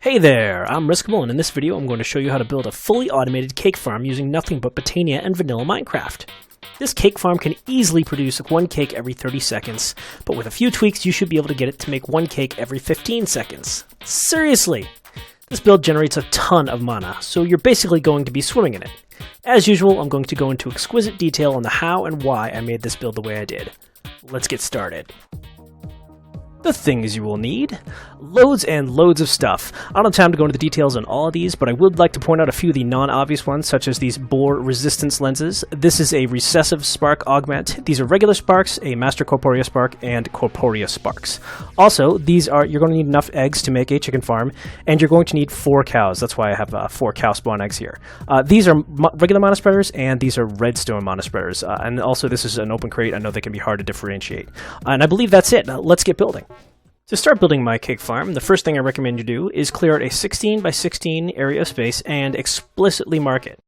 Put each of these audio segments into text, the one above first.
Hey there, I'm Riskable, and in this video I'm going to show you how to build a fully automated cake farm using nothing but Botania and vanilla Minecraft. This cake farm can easily produce one cake every 30 seconds, but with a few tweaks you should be able to get it to make one cake every 15 seconds. Seriously! This build generates a ton of mana, so you're basically going to be swimming in it. As usual, I'm going to go into exquisite detail on the how and why I made this build the way I did. Let's get started. The things you will need. Loads and loads of stuff. I don't have time to go into the details on all of these, but I would like to point out a few of the non-obvious ones, such as these bore resistance lenses. This is a recessive spark augment. These are regular sparks, a master corporea spark, and corporea sparks. Also, you're going to need enough eggs to make a chicken farm, and you're going to need 4 cows. That's why I have 4 cow spawn eggs here. These are regular mana spreaders, and these are redstone mana spreaders. And also, this is an open crate. I know they can be hard to differentiate. And I believe that's it. Now, let's get building. To start building my cake farm, the first thing I recommend you do is clear out a 16 by 16 area of space and explicitly mark it.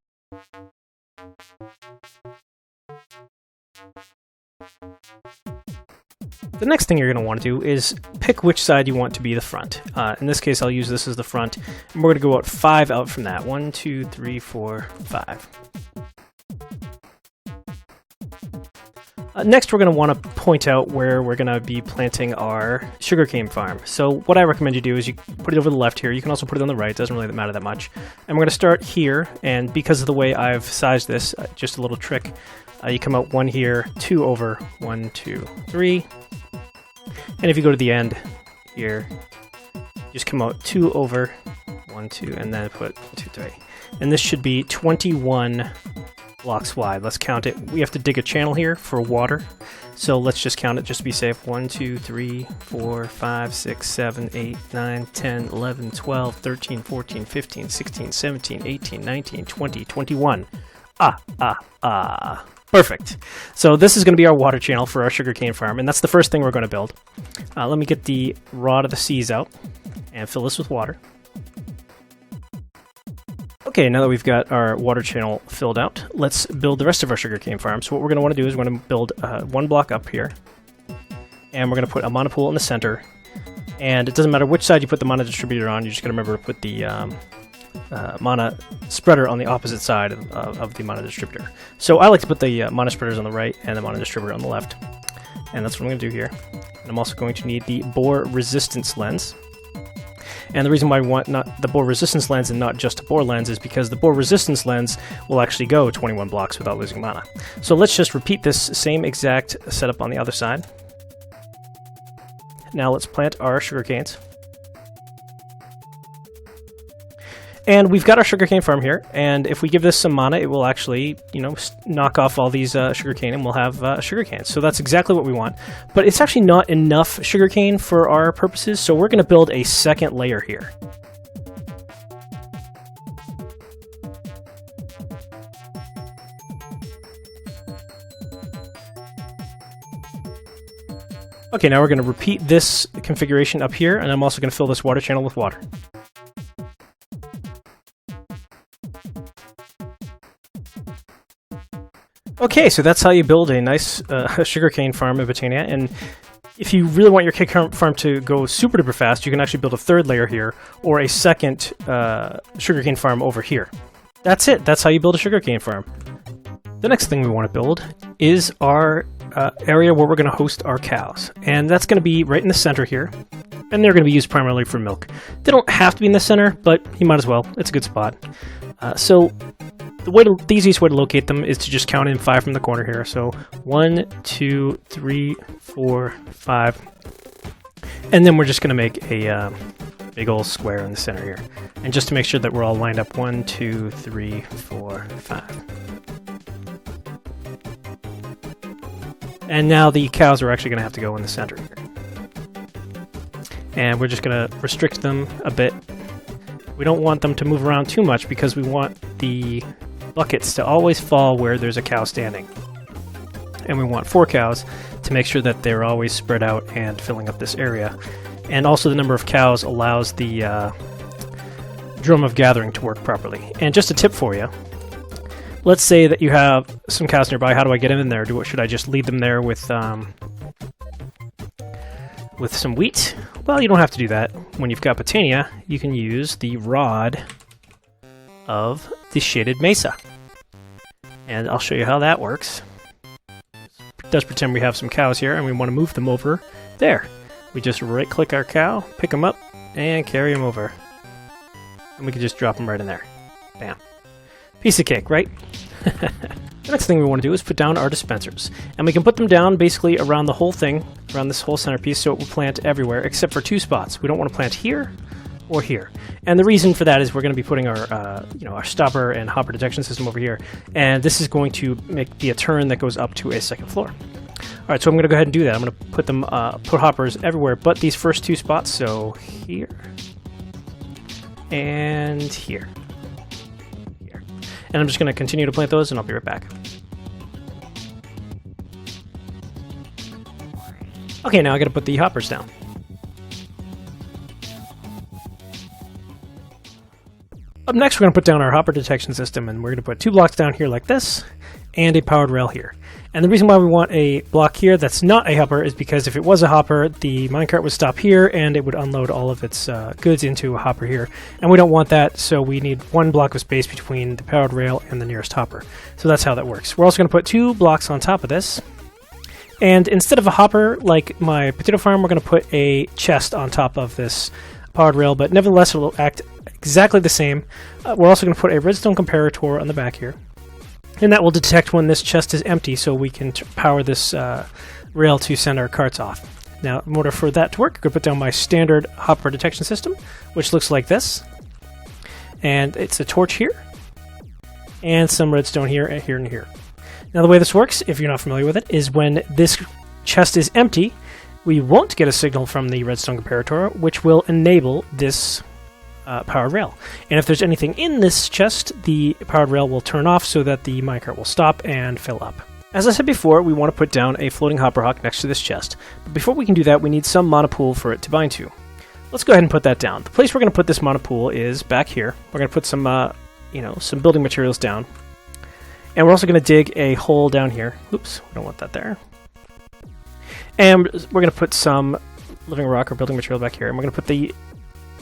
The next thing you're going to want to do is pick which side you want to be the front. In this case, I'll use this as the front, and we're going to go out 5 out from that. 1, 2, 3, 4, 5. Next, we're going to want to point out where we're going to be planting our sugarcane farm. So what I recommend you do is you put it over the left here. You can also put it on the right. It doesn't really matter that much. And we're going to start here. And because of the way I've sized this, just a little trick, you come out 1 here, 2 over, 1, 2, 3. And if you go to the end here, just come out 2 over, 1, 2, and then put 2, 3. And this should be 21 blocks wide. Let's count it. We have to dig a channel here for water, so let's just count it just to be safe. 1, 2, 3, 4, 5, 6, 7, 8, 9, 10, 11, 12, 13, 14, 15, 16, 17, 18, 19, 20, 21. Perfect. So this is going to be our water channel for our sugarcane farm, and that's the first thing we're going to build. Let me get the rod of the seas out and fill this with water. Okay, now that we've got our water channel filled out, let's build the rest of our sugarcane farm. So what we're going to want to do is we're going to build 1 block up here, and we're going to put a mana pool in the center. And it doesn't matter which side you put the mana distributor on, you're just going to remember to put the mana spreader on the opposite side of the mana distributor. So I like to put the mana spreaders on the right and the mana distributor on the left. And that's what I'm going to do here. And I'm also going to need the bore resistance lens. And the reason why we want not the bore resistance lens and not just a bore lens is because the bore resistance lens will actually go 21 blocks without losing mana. So let's just repeat this same exact setup on the other side. Now let's plant our sugar canes. And we've got our sugarcane farm here, and if we give this some mana, it will actually, knock off all these sugarcane, and we'll have sugarcane. So that's exactly what we want. But it's actually not enough sugarcane for our purposes, so we're going to build a second layer here. Okay, now we're going to repeat this configuration up here, and I'm also going to fill this water channel with water. Okay, so that's how you build a nice sugarcane farm in Botania, and if you really want your cake farm to go super duper fast, you can actually build a 3rd layer here, or a second sugarcane farm over here. That's it, that's how you build a sugarcane farm. The next thing we want to build is our area where we're going to host our cows, and that's going to be right in the center here, and they're going to be used primarily for milk. They don't have to be in the center, but you might as well, it's a good spot. The easiest way to locate them is to just count in 5 from the corner here. So 1, 2, 3, 4, 5. And then we're just going to make a big old square in the center here. And just to make sure that we're all lined up, 1, 2, 3, 4, 5. And now the cows are actually going to have to go in the center here. And we're just going to restrict them a bit. We don't want them to move around too much because we want the buckets to always fall where there's a cow standing. And we want 4 cows to make sure that they're always spread out and filling up this area. And also the number of cows allows the drum of gathering to work properly. And just a tip for you, let's say that you have some cows nearby. How do I get them in there? Should I just leave them there with some wheat? well, you don't have to do that. When you've got Botania, you can use the rod of the shaded mesa. And I'll show you how that works. It does pretend we have some cows here and we want to move them over there. We just right click our cow, pick them up, and carry them over. And we can just drop them right in there. Bam. Piece of cake, right? The next thing we want to do is put down our dispensers. And we can put them down basically around the whole thing, around this whole centerpiece, so it will plant everywhere except for two spots. We don't want to plant here or here. And the reason for that is we're going to be putting our our stopper and hopper detection system over here. And this is going to be a turn that goes up to a second floor. All right, so I'm going to go ahead and do that. I'm going to put them put hoppers everywhere but these first two spots. So here and here. And I'm just going to continue to plant those, and I'll be right back. Okay, now I got to put the hoppers down. Up next, we're going to put down our hopper detection system, and we're going to put two blocks down here like this, and a powered rail here. And the reason why we want a block here that's not a hopper is because if it was a hopper, the minecart would stop here and it would unload all of its goods into a hopper here. And we don't want that, so we need one block of space between the powered rail and the nearest hopper. So that's how that works. We're also going to put two blocks on top of this. And instead of a hopper like my potato farm, we're going to put a chest on top of this powered rail, but nevertheless it will act exactly the same. We're also going to put a redstone comparator on the back here. And that will detect when this chest is empty, so we can power this rail to send our carts off. Now, in order for that to work, I'm going to put down my standard hopper detection system, which looks like this. And it's a torch here, and some redstone here, and here, and here. Now, the way this works, if you're not familiar with it, is when this chest is empty, we won't get a signal from the redstone comparator, which will enable this powered rail. And if there's anything in this chest, the powered rail will turn off so that the minecart will stop and fill up. As I said before, we want to put down a floating hopper hock next to this chest. But before we can do that, we need some monopool for it to bind to. Let's go ahead and put that down. The place we're going to put this monopool is back here. We're going to put some, some building materials down. And we're also going to dig a hole down here. Oops, we don't want that there. And we're going to put some living rock or building material back here. And we're going to put the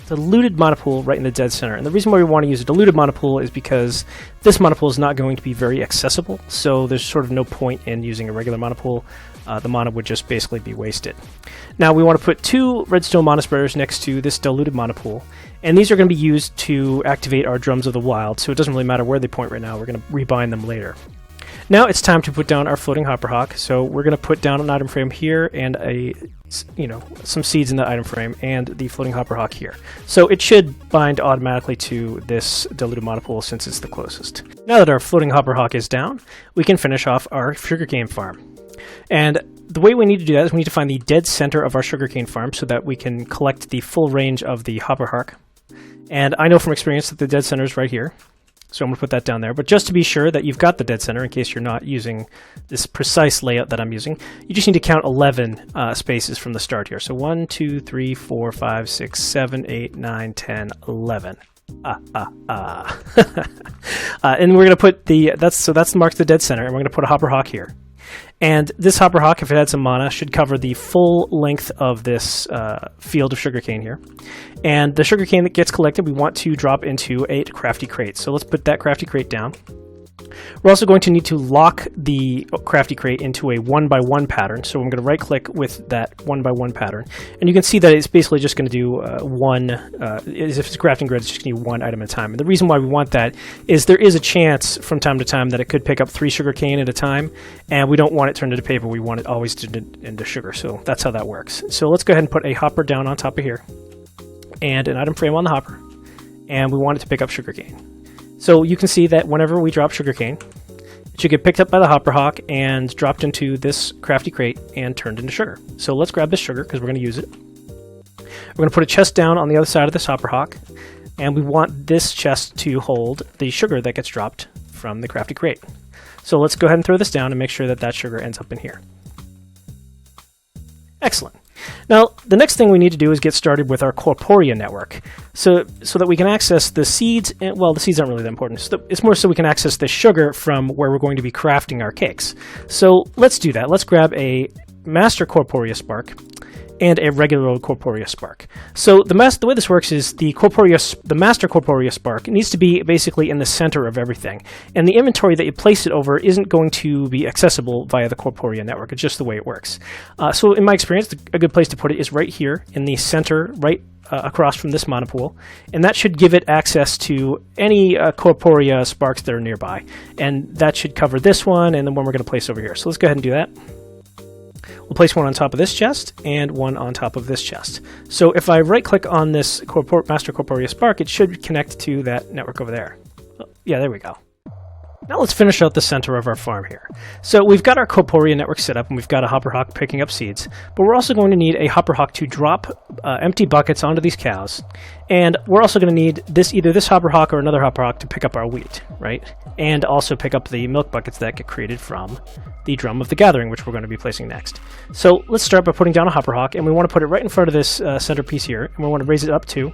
diluted monopool right in the dead center. And the reason why we want to use a diluted monopool is because this monopool is not going to be very accessible, so there's sort of no point in using a regular monopool. The mono would just basically be wasted. Now we want to put two redstone monospreaders next to this diluted monopool, and these are going to be used to activate our drums of the wild, so it doesn't really matter where they point right now. We're going to rebind them later. Now it's time to put down our floating hopper hock. So we're going to put down an item frame here and some seeds in the item frame and the floating hopper hock here. So it should bind automatically to this diluted monopool since it's the closest. Now that our floating hopper hock is down, we can finish off our sugarcane farm. And the way we need to do that is we need to find the dead center of our sugarcane farm so that we can collect the full range of the hopper hock. And I know from experience that the dead center is right here. So I'm going to put that down there. But just to be sure that you've got the dead center, in case you're not using this precise layout that I'm using, you just need to count 11 spaces from the start here. So 1, 2, 3, 4, 5, 6, 7, 8, 9, 10, 11. And we're going to put that's marked the dead center, and we're going to put a hopper hock here. And this hopper hock, if it had some mana, should cover the full length of this field of sugarcane here. And the sugarcane that gets collected, we want to drop into a crafty crate. So let's put that crafty crate down. We're also going to need to lock the crafty crate into a 1x1 pattern. So I'm going to right click with that 1x1 pattern. And you can see that it's basically just going to do if it's a crafting grid, it's just going to do one item at a time. And the reason why we want that is there is a chance from time to time that it could pick up 3 sugarcane at a time. And we don't want it turned into paper. We want it always turned into sugar. So that's how that works. So let's go ahead and put a hopper down on top of here. And an item frame on the hopper. And we want it to pick up sugarcane. So you can see that whenever we drop sugarcane, it should get picked up by the hopper hock and dropped into this crafty crate and turned into sugar. So let's grab this sugar because we're going to use it. We're going to put a chest down on the other side of this hopper hock, and we want this chest to hold the sugar that gets dropped from the crafty crate. So let's go ahead and throw this down and make sure that that sugar ends up in here. Excellent. Now, the next thing we need to do is get started with our Corporea network, so that we can access the seeds. Well, the seeds aren't really that important. It's more so we can access the sugar from where we're going to be crafting our cakes. So let's do that. Let's grab a master Corporea spark, and a regular old Corporea spark. So the way this works is the master Corporea spark needs to be basically in the center of everything, and the inventory that you place it over isn't going to be accessible via the Corporea network. It's just the way it works. So in my experience, a good place to put it is right here in the center, right across from this monopool, and that should give it access to any Corporea sparks that are nearby, and that should cover this one and the one we're going to place over here. So let's go ahead and do that. We'll place one on top of this chest and one on top of this chest. So if I right-click on this master Corporea spark, it should connect to that network over there. Oh, yeah, there we go. Now let's finish out the center of our farm here. So we've got our Corporea network set up, and we've got a hopper hawk picking up seeds, but we're also going to need a hopper hawk to drop empty buckets onto these cows, and we're also going to need either this hopper hawk or another hopper hawk to pick up our wheat, right? And also pick up the milk buckets that get created from the drum of the gathering, which we're going to be placing next. So let's start by putting down a hopper hawk, and we want to put it right in front of this centerpiece here, and we want to raise it up too.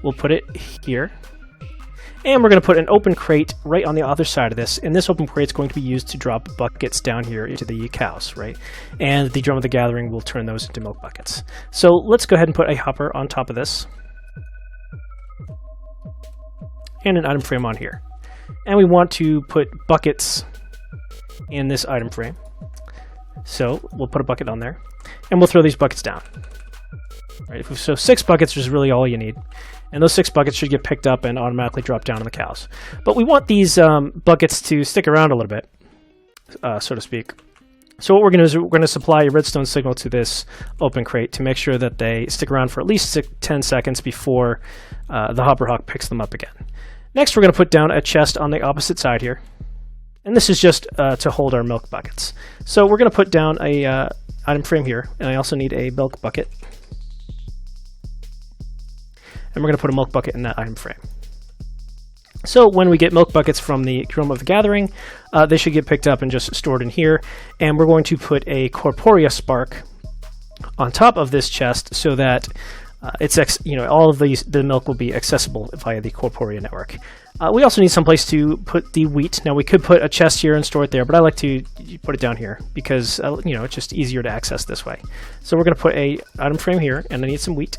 We'll put it here. And we're going to put an open crate right on the other side of this, and this open crate is going to be used to drop buckets down here into the cows, right? And the drum of the gathering will turn those into milk buckets. So let's go ahead and put a hopper on top of this, and an item frame on here. And we want to put buckets in this item frame. So we'll put a bucket on there, and we'll throw these buckets down. Right, so 6 buckets is really all you need. And those 6 buckets should get picked up and automatically drop down on the cows. But we want these buckets to stick around a little bit, so to speak. So what we're going to do is we're going to supply a redstone signal to this open crate to make sure that they stick around for at least 10 seconds before the hopper hawk picks them up again. Next, we're going to put down a chest on the opposite side here. And this is just to hold our milk buckets. So we're going to put down a item frame here, and I also need a milk bucket. And we're going to put a milk bucket in that item frame. So when we get milk buckets from the drum of the gathering, they should get picked up and just stored in here. And we're going to put a Corporea spark on top of this chest so that all of the milk will be accessible via the Corporea network. We also need some place to put the wheat. Now we could put a chest here and store it there, but I like to put it down here because it's just easier to access this way. So we're going to put a item frame here, and I need some wheat.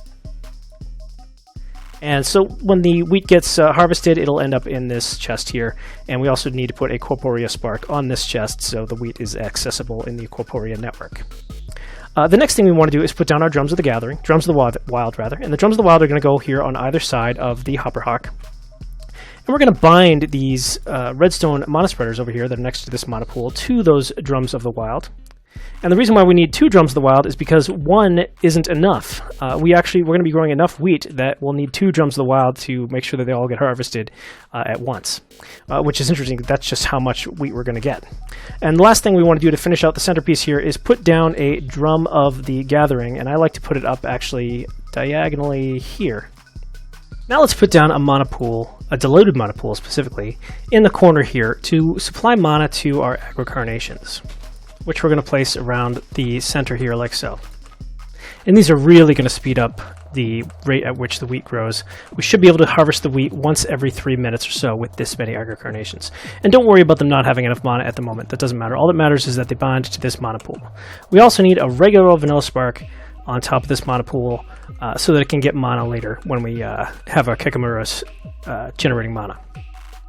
And so when the wheat gets harvested, it'll end up in this chest here. And we also need to put a Corporea spark on this chest so the wheat is accessible in the Corporea network. The next thing we want to do is put down our drums of the gathering, drums of the wild rather. And the drums of the wild are going to go here on either side of the hopper hawk. And we're going to bind these redstone monospreaders over here that are next to this monopool to those drums of the wild. And the reason why we need 2 drums of the wild is because 1 isn't enough. We're going to be growing enough wheat that we'll need 2 drums of the wild to make sure that they all get harvested at once, which is interesting. That's just how much wheat we're going to get. And the last thing we want to do to finish out the centerpiece here is put down a drum of the gathering, and I like to put it up actually diagonally here. Now let's put down a monopool, a diluted monopool specifically, in the corner here to supply mana to our agrocarnations, which we're going to place around the center here like so. And these are really going to speed up the rate at which the wheat grows. We should be able to harvest the wheat once every 3 minutes or so with this many agrocarnations. And don't worry about them not having enough mana at the moment. That doesn't matter. All that matters is that they bind to this monopool. We also need a regular old vanilla spark on top of this monopool so that it can get mana later when we have our Kekamuras generating mana.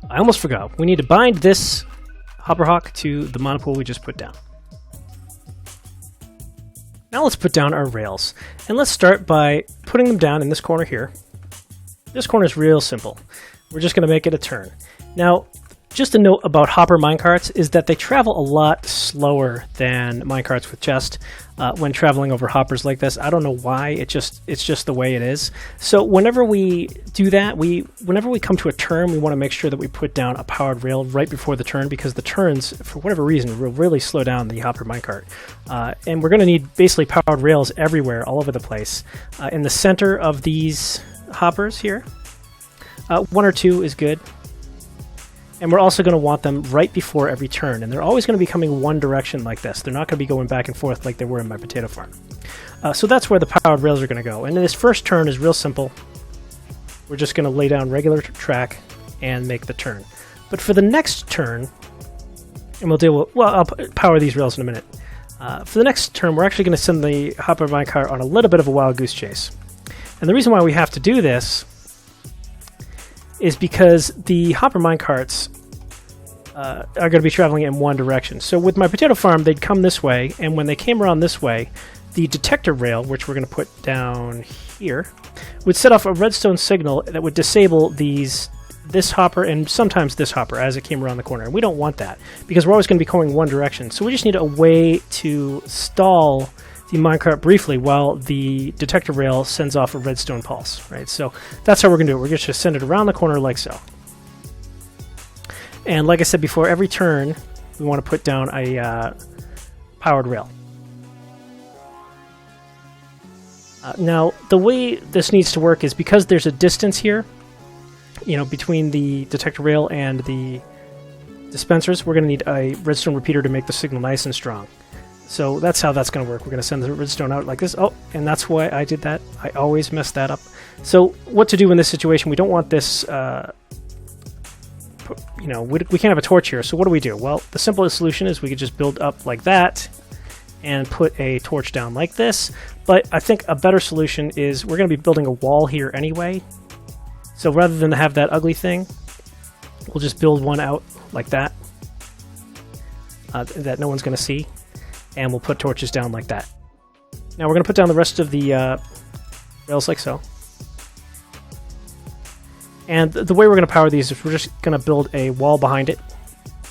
I almost forgot. We need to bind this hopper hawk to the monopool we just put down. Now let's put down our rails, and let's start by putting them down in this corner here. This corner is real simple. We're just going to make it a turn. Now, just a note about hopper minecarts is that they travel a lot slower than minecarts with chest when traveling over hoppers like this. I don't know why, it's just the way it is. So whenever we do that, whenever we come to a turn, we want to make sure that we put down a powered rail right before the turn, because the turns, for whatever reason, will really slow down the hopper minecart. And we're going to need basically powered rails everywhere, all over the place. In the center of these hoppers here, 1 or 2 is good. And we're also going to want them right before every turn. And they're always going to be coming one direction like this. They're not going to be going back and forth like they were in my potato farm. So that's where the powered rails are going to go. And this first turn is real simple. We're just going to lay down regular track and make the turn. But for the next turn, and we'll deal with, well, I'll power these rails in a minute. For the next turn, we're actually going to send the hopper minecart on a little bit of a wild goose chase. And the reason why we have to do this is because the hopper minecarts are going to be traveling in one direction. So with my potato farm, they'd come this way, and when they came around this way, the detector rail, which we're going to put down here, would set off a redstone signal that would disable this hopper and sometimes this hopper as it came around the corner. And we don't want that because we're always going to be going one direction. So we just need a way to stall the minecart briefly while the detector rail sends off a redstone pulse, right? So that's how we're going to do it. We're going to send it around the corner like so. And like I said before, every turn we want to put down a powered rail. Now, the way this needs to work is because there's a distance here, you know, between the detector rail and the dispensers, we're going to need a redstone repeater to make the signal nice and strong. So that's how that's going to work. We're going to send the redstone out like this. Oh, and that's why I did that. I always mess that up. So what to do in this situation? We don't want this, you know, we can't have a torch here. So what do? Well, the simplest solution is we could just build up like that and put a torch down like this. But I think a better solution is we're going to be building a wall here anyway. So rather than have that ugly thing, we'll just build one out like that, that no one's going to see. And we'll put torches down like that. Now we're going to put down the rest of the rails like so. And the way we're going to power these is we're just going to build a wall behind it.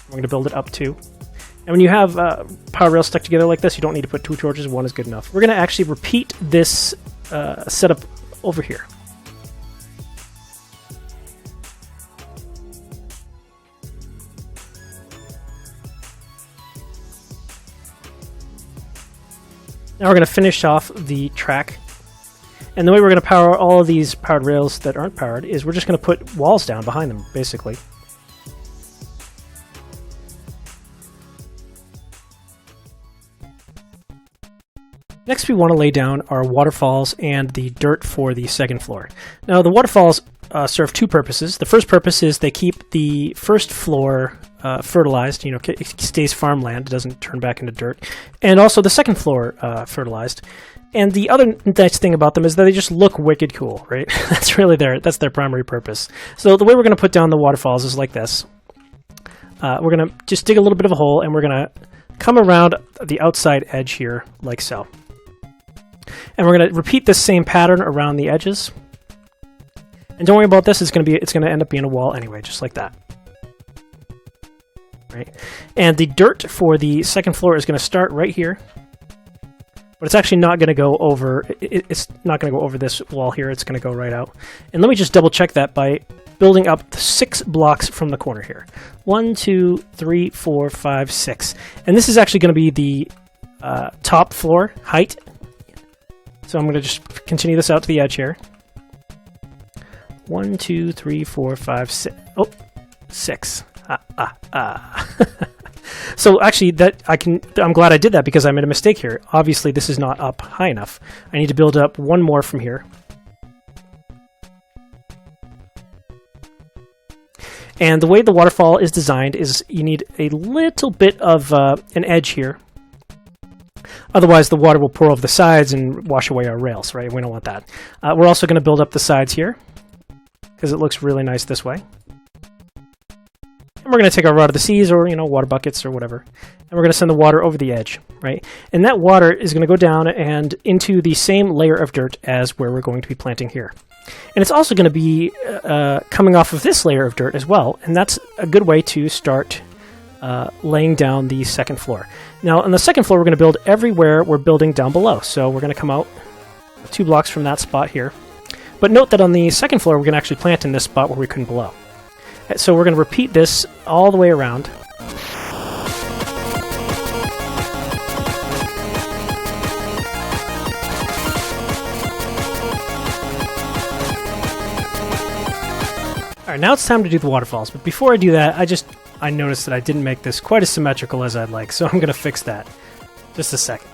We're going to build it up too. And when you have power rails stuck together like this, you don't need to put two torches. One is good enough. We're going to actually repeat this setup over here. Now we're going to finish off the track. And the way we're going to power all of these powered rails that aren't powered is we're just going to put walls down behind them, basically. Next, we want to lay down our waterfalls and the dirt for the second floor. Now, the waterfalls serve two purposes. The first purpose is they keep the first floor fertilized, you know, it stays farmland, it doesn't turn back into dirt. And also the second floor fertilized. And the other nice thing about them is that they just look wicked cool, right? That's really that's their primary purpose. So the way we're going to put down the waterfalls is like this. We're going to just dig a little bit of a hole, and we're going to come around the outside edge here like so. And we're going to repeat this same pattern around the edges. And don't worry about this, it's going to end up being a wall anyway, just like that. Right? And the dirt for the second floor is going to start right here. But it's actually not going to go over, it's not going to go over this wall here, it's going to go right out. And let me just double check that by building up 6 blocks from the corner here. 1, 2, 3, 4, 5, 6. And this is actually going to be the top floor height. So I'm going to just continue this out to the edge here. 1, 2, 3, 4, 5, 6. Oh, 6. So actually, I'm glad I did that because I made a mistake here. Obviously, this is not up high enough. I need to build up one more from here. And the way the waterfall is designed is you need a little bit of an edge here. Otherwise, the water will pour over the sides and wash away our rails, right? We don't want that. We're also going to build up the sides here because it looks really nice this way. And we're going to take our Rod of the Seas or, you know, water buckets or whatever. And we're going to send the water over the edge, right? And that water is going to go down and into the same layer of dirt as where we're going to be planting here. And it's also going to be coming off of this layer of dirt as well. And that's a good way to start laying down the second floor. Now, on the second floor, we're going to build everywhere we're building down below. So we're going to come out 2 blocks from that spot here. But note that on the second floor, we're going to actually plant in this spot where we couldn't below. So we're going to repeat this all the way around. Alright, now it's time to do the waterfalls, but before I do that, I noticed that I didn't make this quite as symmetrical as I'd like, so I'm going to fix that. Just a second.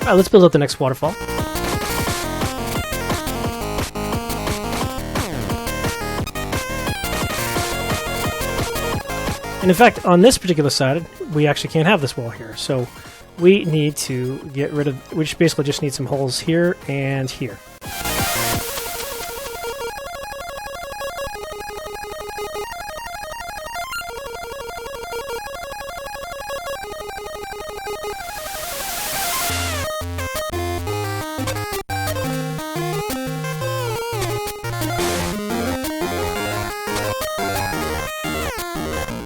Alright, let's build up the next waterfall. And in fact, on this particular side, we actually can't have this wall here. So we need to get rid of, we basically just need some holes here and here.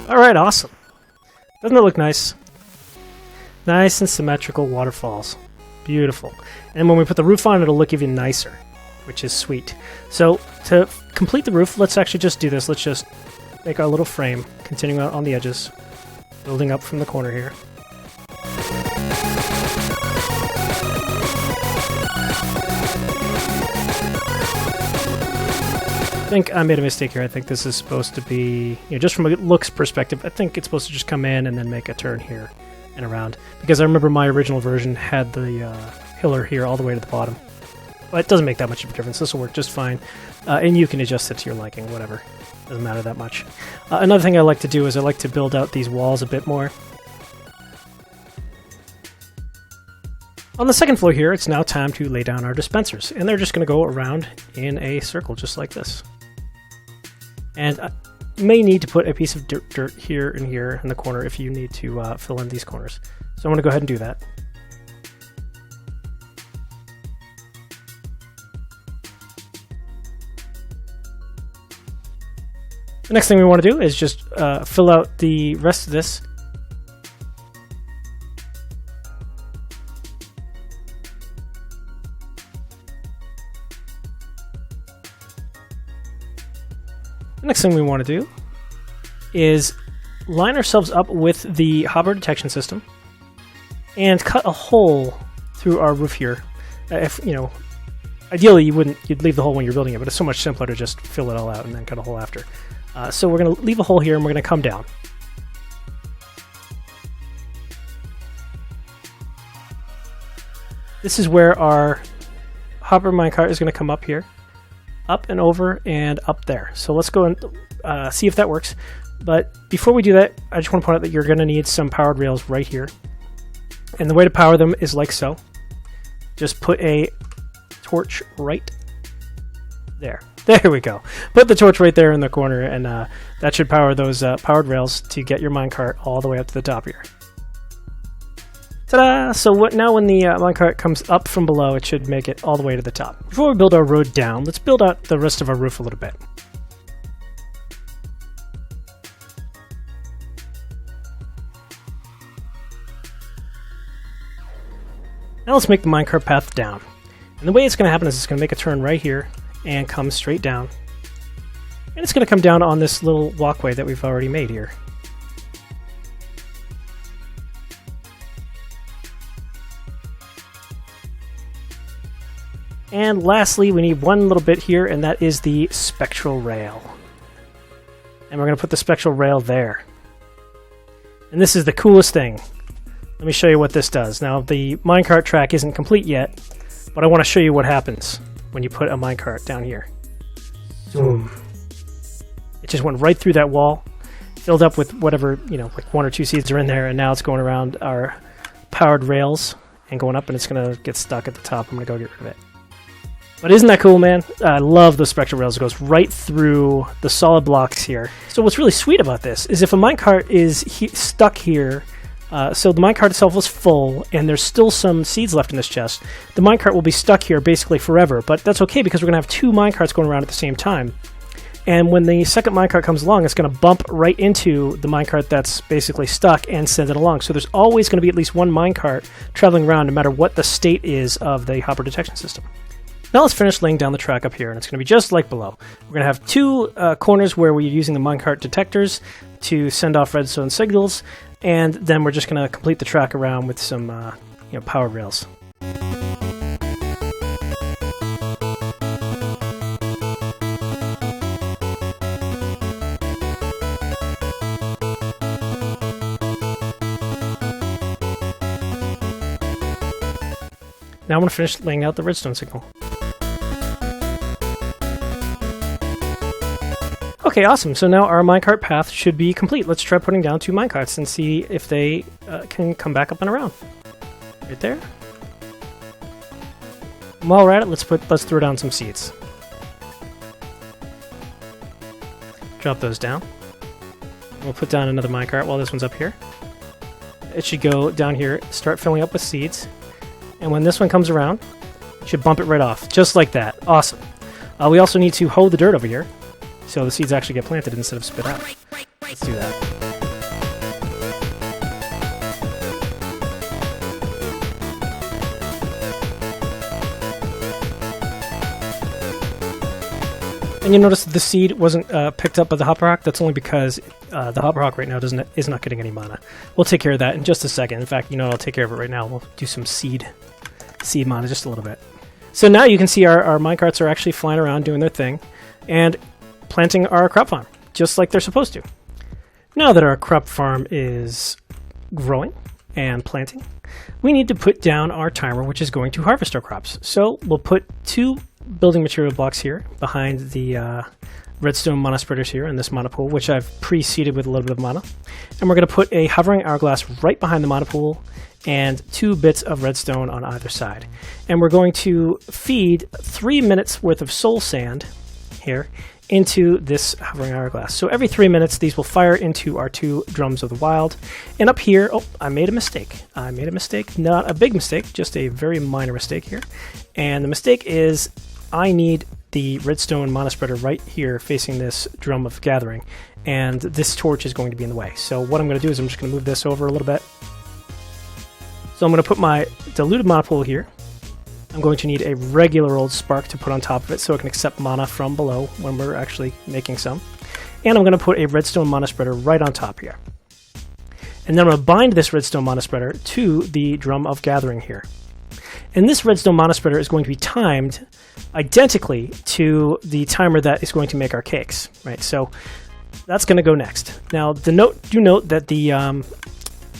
Alright, awesome. Doesn't it look nice? Nice and symmetrical waterfalls. Beautiful. And when we put the roof on, it'll look even nicer, which is sweet. So, to complete the roof, let's actually just do this. Let's just make our little frame, continuing out on the edges, building up from the corner here. I think I made a mistake here. I think this is supposed to be, just from a looks perspective, I think it's supposed to just come in and then make a turn here and around. Because I remember my original version had the pillar here all the way to the bottom. But it doesn't make that much of a difference. This will work just fine. And you can adjust it to your liking, whatever. Doesn't matter that much. Another thing I like to do is I like to build out these walls a bit more. On the second floor here, it's now time to lay down our dispensers. And they're just going to go around in a circle just like this. And you may need to put a piece of dirt here and here in the corner if you need to fill in these corners. So I'm going to go ahead and do that. The next thing we want to do is just fill out the rest of this. The next thing we want to do is line ourselves up with the hopper detection system and cut a hole through our roof here. Ideally you'd leave the hole when you're building it, but it's so much simpler to just fill it all out and then cut a hole after. So we're going to leave a hole here and we're going to come down. This is where our hopper minecart is going to come up here. Up and over and up there. So let's go and see if that works. But before we do that, I just want to point out that you're going to need some powered rails right here. And the way to power them is like so. Just put a torch right there. There we go. Put the torch right there in the corner, and that should power those powered rails to get your minecart all the way up to the top here. Ta-da! So now when the minecart comes up from below, it should make it all the way to the top. Before we build our road down, let's build out the rest of our roof a little bit. Now let's make the minecart path down. And the way it's going to happen is it's going to make a turn right here and come straight down. And it's going to come down on this little walkway that we've already made here. And lastly, we need one little bit here, and that is the spectral rail. And we're going to put the spectral rail there. And this is the coolest thing. Let me show you what this does. Now, the minecart track isn't complete yet, but I want to show you what happens when you put a minecart down here. Boom. It just went right through that wall, filled up with whatever, like 1 or 2 seeds are in there, and now it's going around our powered rails and going up, and it's going to get stuck at the top. I'm going to go get rid of it. But isn't that cool, man? I love the spectral rails. It goes right through the solid blocks here. So what's really sweet about this is if a minecart is stuck here, so the minecart itself was full, and there's still some seeds left in this chest, the minecart will be stuck here basically forever. But that's okay because we're going to have 2 minecarts going around at the same time. And when the second minecart comes along, it's going to bump right into the minecart that's basically stuck and send it along. So there's always going to be at least 1 minecart traveling around no matter what the state is of the hopper detection system. Now let's finish laying down the track up here, and it's going to be just like below. We're going to have 2 corners where we're using the minecart detectors to send off redstone signals, and then we're just going to complete the track around with some powered rails. Now I'm going to finish laying out the redstone signal. Okay, awesome. So now our minecart path should be complete. Let's try putting down 2 minecarts and see if they can come back up and around. Right there. And while we're at it, let's throw down some seeds. Drop those down. We'll put down another minecart while this one's up here. It should go down here, start filling up with seeds. And when this one comes around, it should bump it right off, just like that. Awesome. We also need to hoe the dirt over here, so the seeds actually get planted instead of spit out. Let's do that. And you notice that the seed wasn't picked up by the hopper hawk. That's only because the hopper hawk right now is not getting any mana. We'll take care of that in just a second. In fact, you know what, I'll take care of it right now. We'll do some seed mana just a little bit. So now you can see our minecarts are actually flying around doing their thing and planting our crop farm, just like they're supposed to. Now that our crop farm is growing and planting, we need to put down our timer, which is going to harvest our crops. So we'll put 2 building material blocks here behind the redstone mana spreaders here in this mana pool, which I've pre-seeded with a little bit of mana. And we're going to put a hovering hourglass right behind the mana pool and 2 bits of redstone on either side. And we're going to feed 3 minutes worth of soul sand here into this hovering hourglass. So every 3 minutes, these will fire into our 2 drums of the wild. And up here, oh, I made a mistake. Not a big mistake, just a very minor mistake here. And the mistake is I need the redstone mana spreader right here facing this drum of gathering. And this torch is going to be in the way. So what I'm going to do is I'm just going to move this over a little bit. So I'm going to put my diluted mana pool here. I'm going to need a regular old spark to put on top of it so it can accept mana from below when we're actually making some. And I'm going to put a redstone mana spreader right on top here. And then I'm going to bind this redstone mana spreader to the drum of gathering here. And this redstone mana spreader is going to be timed identically to the timer that is going to make our cakes, right? So that's going to go next. Now, do note that the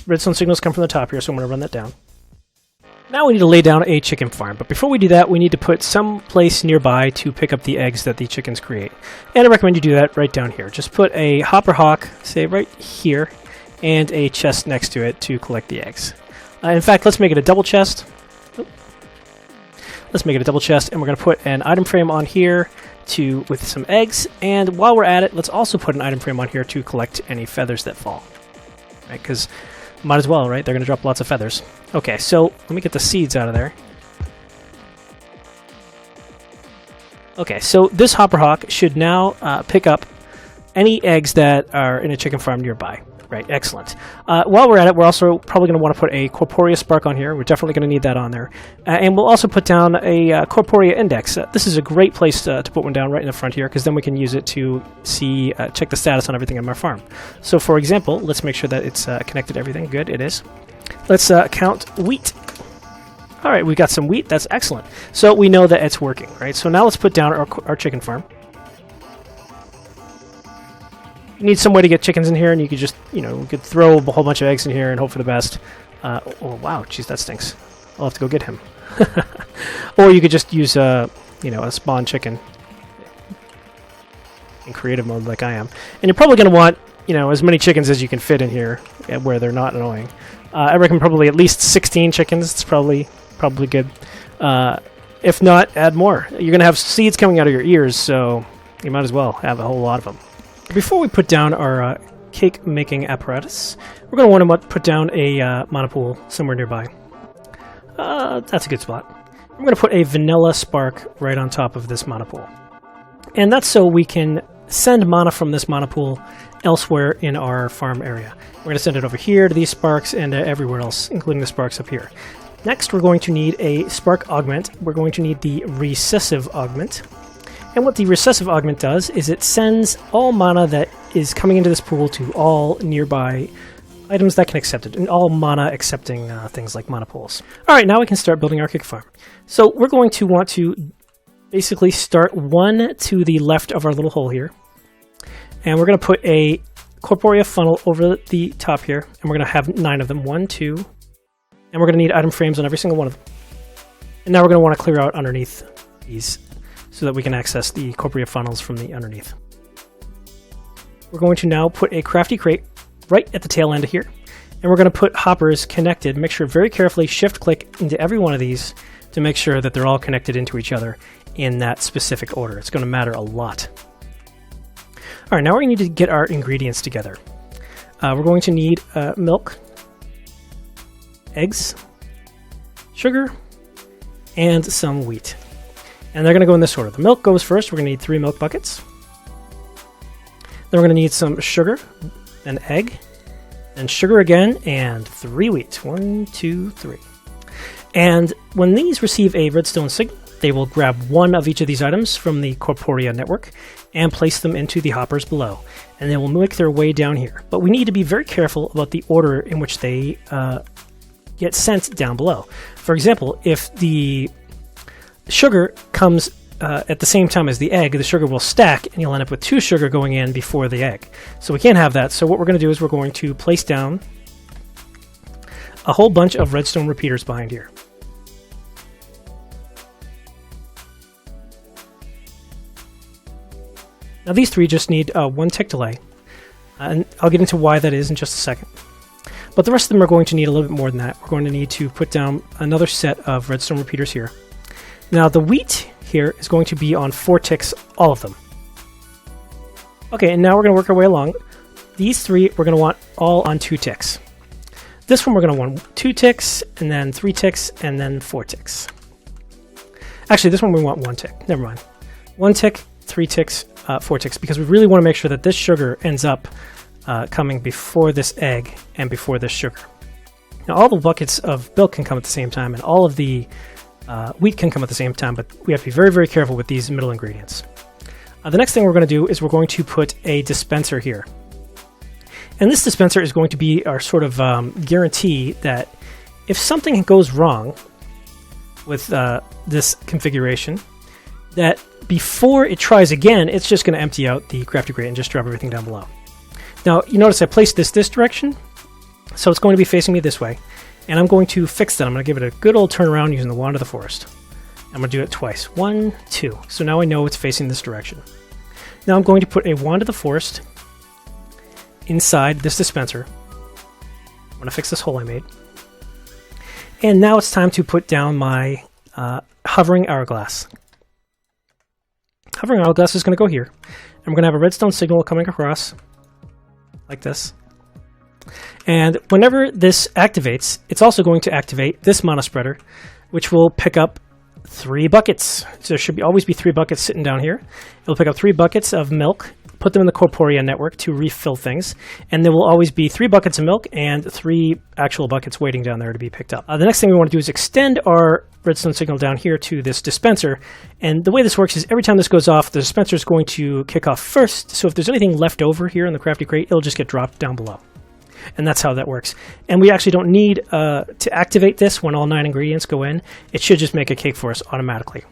redstone signals come from the top here, so I'm going to run that down. Now we need to lay down a chicken farm, but before we do that, we need to put some place nearby to pick up the eggs that the chickens create. And I recommend you do that right down here. Just put a hopper hawk, say right here, and a chest next to it to collect the eggs. In fact, let's make it a double chest. Let's make it a double chest, and we're going to put an item frame on here with some eggs. And while we're at it, let's also put an item frame on here to collect any feathers that fall. Right? Because might as well, right? They're going to drop lots of feathers. Okay, so let me get the seeds out of there. Okay, so this hopper hawk should now pick up any eggs that are in a chicken farm nearby. Right, excellent. While we're at it, we're also probably going to want to put a Corporea spark on here. We're definitely going to need that on there. And we'll also put down a Corporea index. This is a great place to put one down right in the front here, because then we can use it to see, check the status on everything on our farm. So for example, let's make sure that it's connected to everything. Good, it is. Let's count wheat. All right, we got some wheat. That's excellent. So we know that it's working, right? So now let's put down our chicken farm. You need some way to get chickens in here, and you could just, you could throw a whole bunch of eggs in here and hope for the best. Oh, wow, jeez, that stinks. I'll have to go get him. Or you could just use, a spawn chicken in creative mode like I am. And you're probably going to want, as many chickens as you can fit in here where they're not annoying. I reckon probably at least 16 chickens. It's probably good. If not, add more. You're going to have seeds coming out of your ears, so you might as well have a whole lot of them. Before we put down our cake making apparatus, we're going to want to put down a mana pool somewhere nearby. That's a good spot. I'm going to put a vanilla spark right on top of this mana pool. And that's so we can send mana from this mana pool elsewhere in our farm area. We're going to send it over here to these sparks and everywhere else, including the sparks up here. Next, we're going to need a spark augment. We're going to need the recessive augment. And what the recessive augment does is it sends all mana that is coming into this pool to all nearby items that can accept it, and all mana accepting things like mana pools. All right, now we can start building our cake farm. So we're going to want to basically start one to the left of our little hole here. And we're going to put a Corporea funnel over the top here, and we're going to have 9 of them. 1, 2, and we're going to need item frames on every single one of them. And now we're going to want to clear out underneath these, so that we can access the Corporea funnels from the underneath. we're going to now put a crafty crate right at the tail end of here. And we're going to put hoppers connected. Make sure very carefully shift click into every one of these to make sure that they're all connected into each other in that specific order. It's going to matter a lot. All right, now we need to get our ingredients together. We're going to need milk, eggs, sugar, and some wheat. And they're going to go in this order. The milk goes first. We're going to need 3 milk buckets. Then we're going to need some sugar, an egg, and sugar again, and 3 wheat. 1, 2, 3. And when these receive a redstone signal, they will grab one of each of these items from the Corporea network and place them into the hoppers below. And they will make their way down here. But we need to be very careful about the order in which they get sent down below. For example, if the sugar comes at the same time as the egg, the sugar will stack and you'll end up with 2 sugar going in before the egg. So we can't have that. So what we're going to do is we're going to place down a whole bunch of redstone repeaters behind here. Now these 3 just need 1 tick delay, and I'll get into why that is in just a second. But the rest of them are going to need a little bit more than that. We're going to need to put down another set of redstone repeaters here. Now the wheat here is going to be on 4 ticks, all of them. Okay, and now we're going to work our way along. These 3 we're going to want all on 2 ticks. This one we're going to want 2 ticks, and then 3 ticks, and then 4 ticks. Actually, this one we want 1 tick. Never mind. 1 tick, 3 ticks, 4 ticks, because we really want to make sure that this sugar ends up coming before this egg and before this sugar. Now all the buckets of milk can come at the same time, and all of the wheat can come at the same time, but we have to be very, very careful with these middle ingredients. The next thing we're going to do is we're going to put a dispenser here. And this dispenser is going to be our sort of guarantee that if something goes wrong with this configuration, that before it tries again, it's just going to empty out the crafty crate and just drop everything down below. Now, you notice I placed this direction, so it's going to be facing me this way. And I'm going to fix that. I'm going to give it a good old turnaround using the Wand of the Forest. I'm going to do it twice. 1, 2. So now I know it's facing this direction. Now I'm going to put a Wand of the Forest inside this dispenser. I'm going to fix this hole I made. And now it's time to put down my hovering hourglass. Hovering hourglass is going to go here. And we're going to have a redstone signal coming across like this. And whenever this activates, it's also going to activate this monospreader, which will pick up 3 buckets. So there should always be 3 buckets sitting down here. It'll pick up 3 buckets of milk, put them in the Corporea network to refill things, and there will always be 3 buckets of milk and 3 actual buckets waiting down there to be picked up. The next thing we want to do is extend our redstone signal down here to this dispenser, and the way this works is every time this goes off, the dispenser is going to kick off first, so if there's anything left over here in the crafty crate, it'll just get dropped down below. And that's how that works. And we actually don't need to activate this when all 9 ingredients go in. It should just make a cake for us automatically.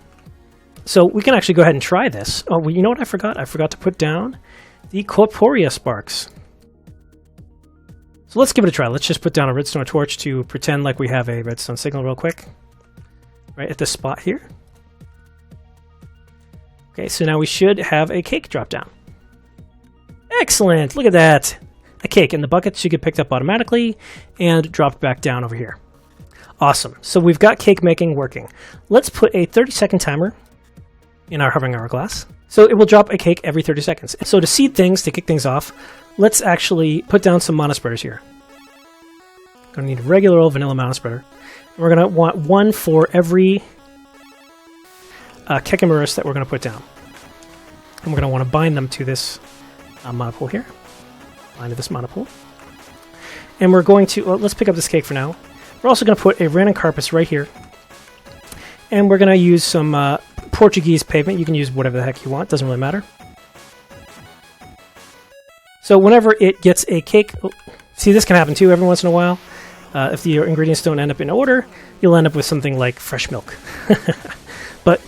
So we can actually go ahead and try this. Oh, well, you know what I forgot? I forgot to put down the Corporea sparks. So let's give it a try. Let's just put down a redstone torch to pretend like we have a redstone signal real quick. Right at this spot here. Okay, so now we should have a cake drop down. Excellent! Look at that! A cake, and the buckets should get picked up automatically and dropped back down over here. Awesome. So we've got cake making working. Let's put a 30-second timer in our hovering hourglass. So it will drop a cake every 30 seconds. So to seed things, to kick things off, let's actually put down some monospreaders here. Going to need a regular old vanilla monospreader. And we're going to want 1 for every Kekimaris that we're going to put down. And we're going to want to bind them to this monopole here. Bind to this monopole. And we're going to, well, let's pick up this cake for now. We're also going to put a random carpus right here. And we're going to use some Portuguese pavement. You can use whatever the heck you want. Doesn't really matter. So whenever it gets a cake... Oh, see, this can happen too every once in a while. If your ingredients don't end up in order, you'll end up with something like fresh milk. But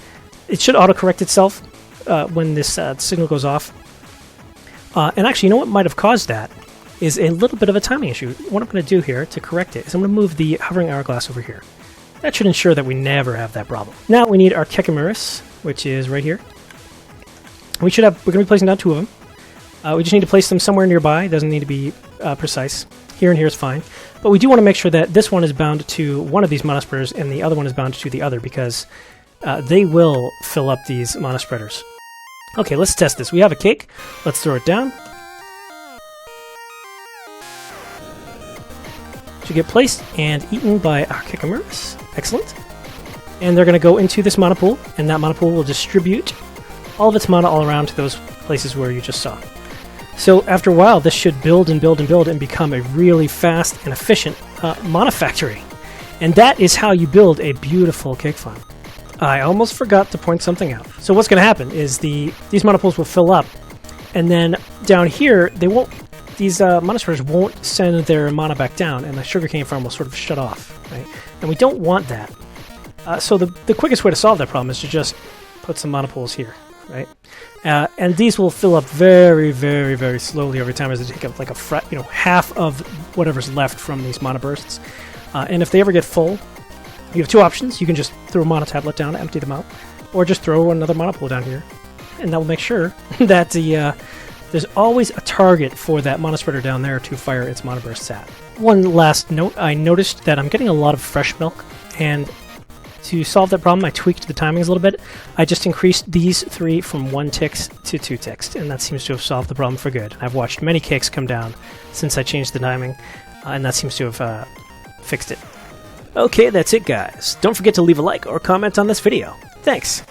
it should autocorrect itself when this signal goes off. And actually, you know what might have caused that is a little bit of a timing issue. What I'm going to do here to correct it is I'm going to move the hovering hourglass over here. That should ensure that we never have that problem. Now we need our Kekimaris, which is right here. We're going to be placing down 2 of them. We just need to place them somewhere nearby. It doesn't need to be precise. Here and here is fine. But we do want to make sure that this one is bound to one of these monospreaders and the other one is bound to the other, because they will fill up these monospreaders. Okay, let's test this. We have a cake. Let's throw it down. Should get placed and eaten by our Kikimers. Excellent. And they're going to go into this mana pool, and that mana pool will distribute all of its mana all around to those places where you just saw. So after a while, this should build and build and build and become a really fast and efficient mana factory. And that is how you build a beautiful cake farm. I almost forgot to point something out. So what's going to happen is these mana pools will fill up, and then down here, these mana spreaders won't send their mana back down, and the sugarcane farm will sort of shut off, right? And we don't want that. So the quickest way to solve that problem is to just put some mana pools here, right? And these will fill up very, very, very slowly over time as they take up like half of whatever's left from these mana bursts. And if they ever get full, you have two options. You can just throw a mana tablet down, empty them out, or just throw another mana pool down here, and that will make sure that there's always a target for that mana spreader down there to fire its mana bursts at. One last note: I noticed that I'm getting a lot of fresh milk, and to solve that problem, I tweaked the timings a little bit. I just increased these 3 from 1 ticks to 2 ticks, and that seems to have solved the problem for good. I've watched many cakes come down since I changed the timing, and that seems to have fixed it. Okay, that's it, guys. Don't forget to leave a like or comment on this video. Thanks!